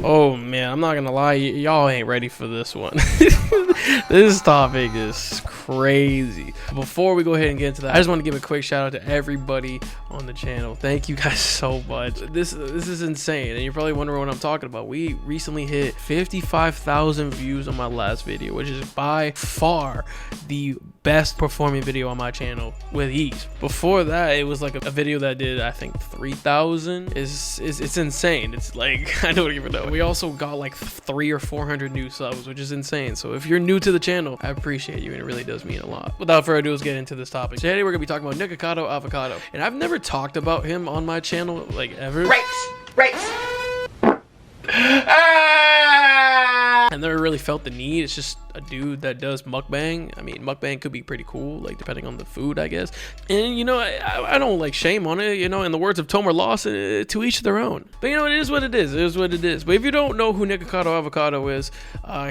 Oh man, I'm not gonna lie, y'all ain't ready for this one. This topic is crazy. Before we go ahead and get into that, I just want to give a quick shout out to everybody on the channel. Thank you guys so much. This is insane, and you're probably wondering what I'm talking about. We recently hit 55,000 views on my last video, which is by far the best performing video on my channel with ease. Before that, it was like a video that did, I think, 3,000. It's insane. It's like, I don't even know. We also got like 300 or 400 new subs, which is insane. So if you're new to the channel, I appreciate you, and it really does mean a lot. Without further ado, let's get into this topic. Today we're gonna be talking about 𝗦𝗢𝗖𝗜𝗓𝗓𝗔𝗟, and I've never talked about him on my channel like ever. Race. I never really felt the need. It's just a dude that does mukbang. I mean, mukbang could be pretty cool, like depending on the food, I guess. And you know, I don't like shame on it. You know, in the words of 𝗏𝗏, to each their own. But you know, it is what it is. It is what it is. But if you don't know who 𝗦𝗢𝗖𝗜𝗓𝗓𝗔𝗟 is,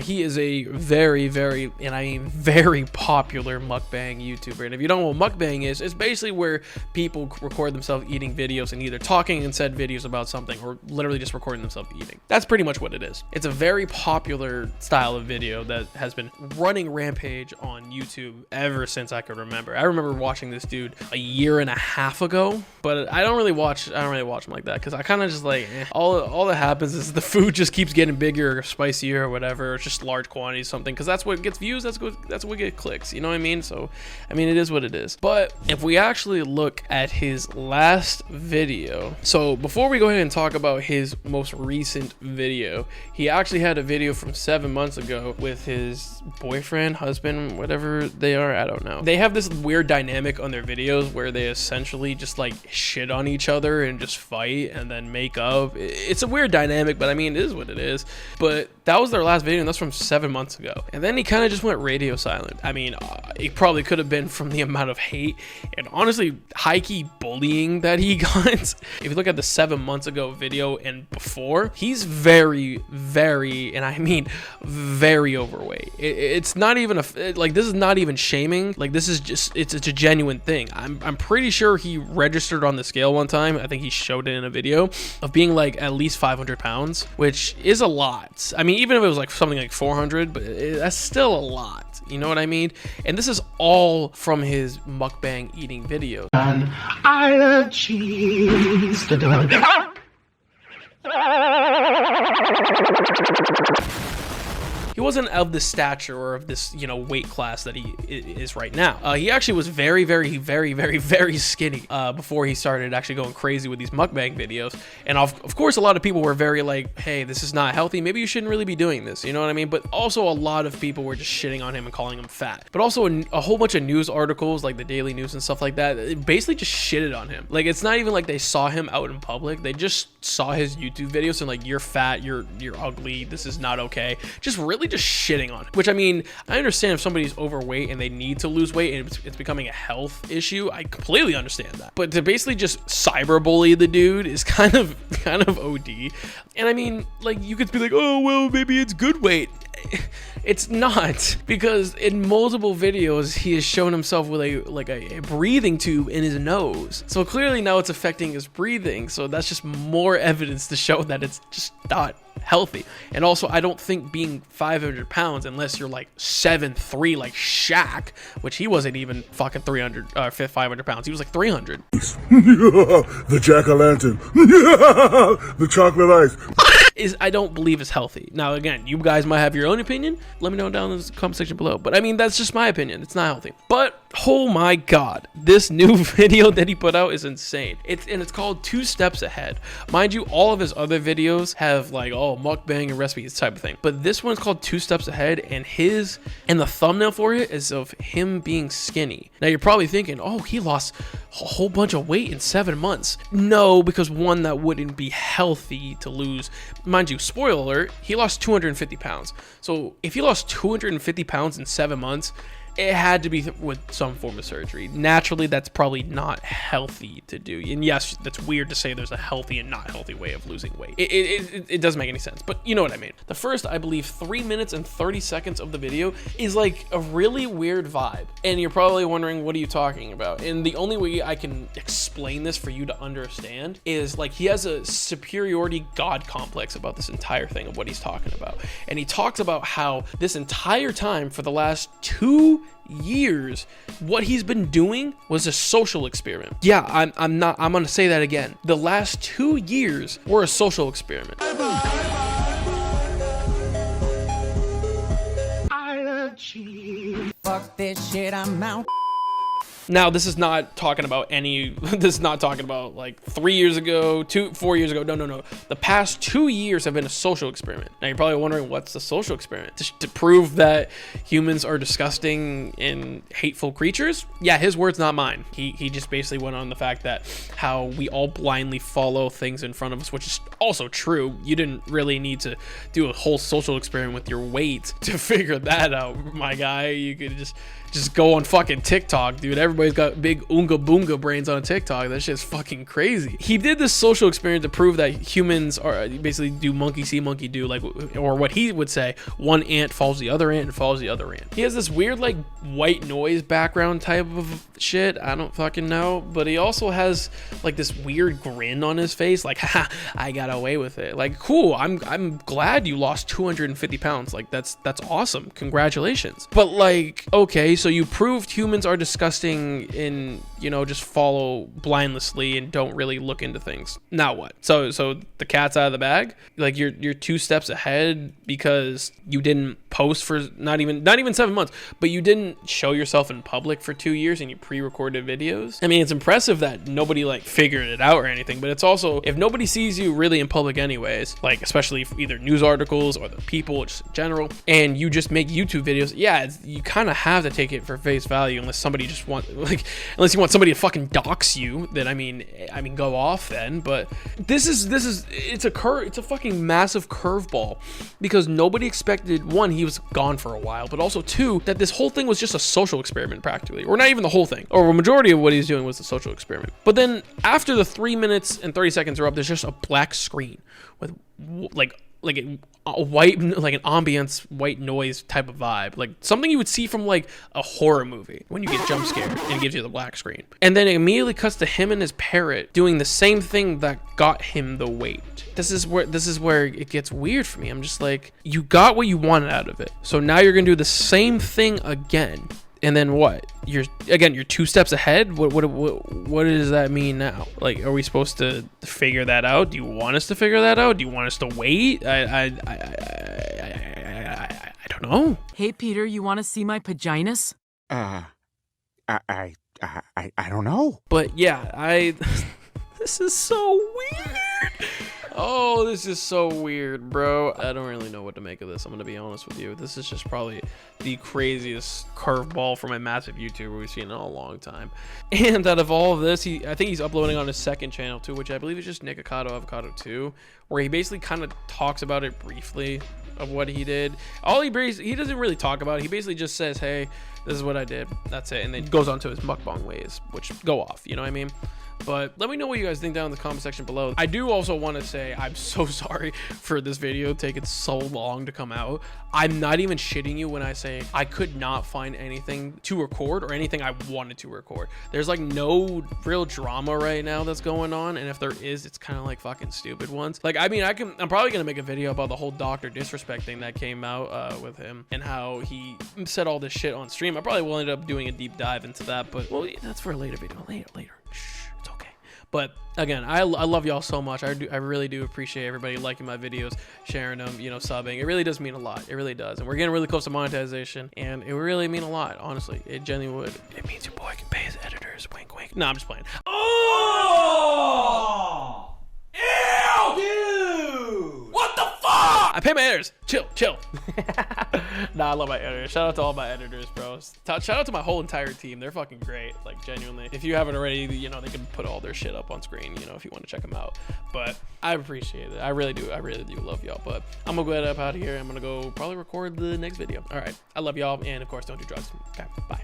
he is a very, and I mean very popular mukbang YouTuber. And if you don't know what mukbang is, it's basically where people record themselves eating videos and either talking in said videos about something or literally just recording themselves eating. That's pretty much what it is. It's a very popular style of video that has been running rampage on YouTube ever since I could remember. I remember watching this dude a year and a half ago, but I don't really watch him like that, because I kind of just like, all that happens is the food just keeps getting bigger or spicier or whatever. It's just large quantities, something, because that's what gets views, that's what gets clicks, you know what I mean? So I mean, it is what it is. But if we actually look at his last video, so before we go ahead and talk about his most recent video, he actually had a video from 7 months ago with his boyfriend, husband, whatever they are, I don't know. They have this weird dynamic on their videos where they essentially just like shit on each other and just fight and then make up. It's a weird dynamic, but I mean, it is what it is. But that was their last video, and that's from 7 months ago. And then he kind of just went radio silent. I mean, it probably could have been from the amount of hate and honestly high-key bullying that he got. If you look at the 7 months ago video and before, he's very, and I mean very overweight. It's not even like, this is not even shaming. Like, this is just, it's a genuine thing. I'm pretty sure he registered on the scale one time. I think he showed it in a video of being like at least 500 pounds, which is a lot. I mean, even if it was like something like 400, but that's still a lot. You know what I mean? And this is all from his mukbang eating video. I love cheese. He wasn't of the stature or of this, you know, weight class that he is right now. He actually was very skinny before he started actually going crazy with these mukbang videos. And of course, a lot of people were very like, hey, this is not healthy. Maybe you shouldn't really be doing this. You know what I mean? But also a lot of people were just shitting on him and calling him fat. But also a whole bunch of news articles like the Daily News and stuff like that, basically just shitted on him. Like, it's not even like they saw him out in public. They just saw his YouTube videos and like, you're fat, you're ugly, this is not okay. Just really just shitting on it. Which, I mean, I understand if somebody's overweight and they need to lose weight and it's becoming a health issue. I completely understand that. But to basically just cyberbully the dude is kind of OD. And I mean, like, you could be like, oh, well, maybe it's good weight. It's not, because in multiple videos he has shown himself with a breathing tube in his nose. So clearly now it's affecting his breathing. So that's just more evidence to show that it's just not healthy. And also, I don't think being 500 pounds, unless you're like 7'3" like Shaq, which he wasn't even fucking 500 pounds. He was like 300. The jack-o'-lantern. The chocolate ice. I don't believe is healthy. Now, again, you guys might have your own opinion. Let me know down in the comment section below. But I mean, that's just my opinion. It's not healthy. But oh my god, this new video that he put out is insane. It's called 2 Steps Ahead. Mind you, all of his other videos have like, oh, mukbang and recipes type of thing. But this one's called 2 Steps Ahead, and the thumbnail for it is of him being skinny. Now you're probably thinking, oh, he lost a whole bunch of weight in 7 months. No, because one, that wouldn't be healthy to lose. Mind you, spoiler alert, he lost 250 pounds. So if he lost 250 pounds in 7 months, it had to be with some form of surgery. Naturally, that's probably not healthy to do. And yes, that's weird to say there's a healthy and not healthy way of losing weight. It doesn't make any sense, but you know what I mean. The first, I believe, 3 minutes and 30 seconds of the video is like a really weird vibe. And you're probably wondering, what are you talking about? And the only way I can explain this for you to understand is like he has a superiority God complex about this entire thing of what he's talking about. And he talks about how this entire time for the last 2 years, what he's been doing was a social experiment. Yeah, I'm gonna say that again. The last 2 years were a social experiment. I love cheese. Fuck this shit, I'm out. Now, this is not talking about this is not talking about like 3 years ago, 4 years ago. No. The past 2 years have been a social experiment. Now, you're probably wondering, what's the social experiment? To prove that humans are disgusting and hateful creatures? Yeah, his words, not mine. He just basically went on the fact that how we all blindly follow things in front of us, which is also true. You didn't really need to do a whole social experiment with your weight to figure that out, my guy. You could just go on fucking TikTok, dude. Everybody's got big oonga boonga brains on TikTok. That shit's fucking crazy. He did this social experiment to prove that humans are basically do monkey see, monkey do, like, or what he would say, one ant follows the other ant and follows the other ant. He has this weird like white noise background type of shit. I don't fucking know, but he also has like this weird grin on his face, like, haha, I got away with it. Like, cool. I'm glad you lost 250 pounds. Like, that's awesome. Congratulations. But like, okay, so you proved humans are disgusting and, you know, just follow blindlessly and don't really look into things. Now what? So the cat's out of the bag? Like, you're 2 steps ahead because you didn't post for not even 7 months, but you didn't show yourself in public for 2 years and you pre-recorded videos. I mean, it's impressive that nobody like figured it out or anything, but it's also, if nobody sees you really in public anyways, like especially either news articles or the people just in general, and you just make YouTube videos, yeah, you kind of have to take it for face value unless somebody just unless you want somebody to fucking dox you, then I mean go off then. But it's a fucking massive curveball because nobody expected, one, he was gone for a while, but also two, that this whole thing was just a social experiment practically, or not even the whole thing, or a majority of what he's doing was a social experiment. But then after the 3 minutes and 30 seconds are up, there's just a black screen with like a white, like an ambience white noise type of vibe, like something you would see from like a horror movie when you get jump scared and it gives you the black screen. And then it immediately cuts to him and his parrot doing the same thing that got him the weight. This is where it gets weird for me. I'm just like, you got what you wanted out of it, so now you're gonna do the same thing again. And then what? You're 2 steps ahead. What does that mean now? Like, are we supposed to figure that out? Do you want us to figure that out? Do you want us to wait? I don't know. Hey, Peter, you want to see my paginas? I don't know. But yeah, this is so weird. Oh, this is so weird, bro. I don't really know what to make of this. I'm gonna be honest with you. This is just probably the craziest curveball from a massive YouTuber we've seen in a long time. And out of all of this, I think he's uploading on his second channel too, which I believe is just 𝗦𝗢𝗖𝗓𝗓𝗓𝗓 Avocado 2, where he basically kind of talks about it briefly of what he did. He doesn't really talk about it. He basically just says, hey, this is what I did. That's it. And then goes on to his mukbang ways, which go off, you know what I mean? But let me know what you guys think down in the comment section below. I do also want to say I'm so sorry for this video taking so long to come out. I'm not even shitting you when I say I could not find anything to record or anything I wanted to record. There's like no real drama right now that's going on, and if there is, it's kind of like fucking stupid ones. Like, I mean, I'm probably gonna make a video about the whole Dr. Disrespect thing that came out with him and how he said all this shit on stream. I probably will end up doing a deep dive into that, but well, that's for a later video. Later. Shh. But again, I love y'all so much. I really do appreciate everybody liking my videos, sharing them, you know, subbing. It really does mean a lot. It really does. And we're getting really close to monetization, and it really mean a lot, honestly. It genuinely would. It means your boy can pay his editors. Wink, wink. No, I'm just playing. Oh! Ew! Dude! What the fuck? I pay my editors. Chill. Nah, I love my editors. Shout out to all my editors, bro. Shout out to my whole entire team. They're fucking great, like genuinely. If you haven't already, you know, they can put all their shit up on screen, you know, if you want to check them out. But I appreciate it. I really do love y'all. But I'm gonna go up out of here. I'm gonna go probably record the next video. All right, I love y'all, and of course, don't do drugs. Okay, bye.